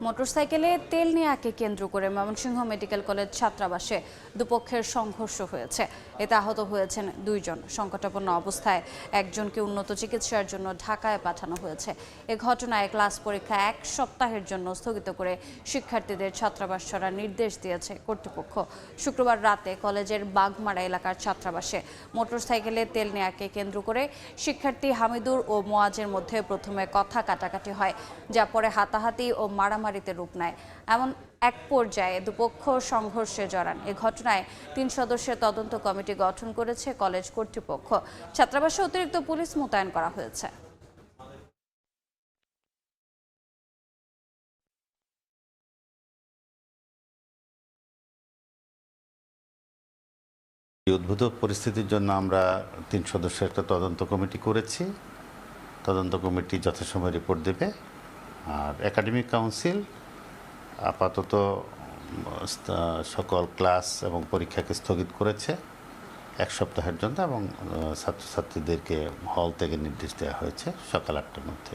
মোটরসাইকেলে তেল নেয়াকে কেন্দ্র করে ময়মনসিংহ মেডিকেল কলেজ ছাত্রাবাসে দুপক্ষের সংঘর্ষ হয়েছে। এতে আহত হয়েছেন 2 জন। সংকটাপন্ন অবস্থায় একজনকে উন্নত চিকিৎসার জন্য ঢাকায় পাঠানো হয়েছে। এ ঘটনায় ক্লাস পরীক্ষা 1 সপ্তাহের জন্য স্থগিত করে শিক্ষার্থীদের ছাত্রাবাস ছাড়ার নির্দেশ দিয়েছে কর্তৃপক্ষ। শুক্রবার রাতে কলেজের বাগমারা এলাকার ছাত্রাবাসে মোটরসাইকেলে তেল নেয়াকে কেন্দ্র করে শিক্ষার্থী হামিদুর ও মোয়াজের মধ্যে প্রথমে কথা কাটাকাটি হয়, যা পরে হাতাহাতি ও মারামারিতে রূপ নেয়। এমন এক পর্যায়ে দুপক্ষ সংঘর্ষে জড়ান। এ ঘটনায় 3 সদস্যের তদন্ত কমিটি গঠন করেছে কলেজ কর্তৃপক্ষ। ছাত্রাবাসে অতিরিক্ত পুলিশ মোতায়েন করা হয়েছে। এই উদ্ভূত পরিস্থিতির জন্য আমরা 3 সদস্যের একটা তদন্ত কমিটি করেছি। তদন্ত কমিটি যথাসময়ে রিপোর্ট দেবে। আর একাডেমিক কাউন্সিল আপাতত সকল ক্লাস এবং পরীক্ষাকে স্থগিত করেছে 1 সপ্তাহের জন্য, এবং ছাত্রছাত্রীদেরকে হল থেকে নির্দেশ দেওয়া হয়েছে সকাল 8টার মধ্যে।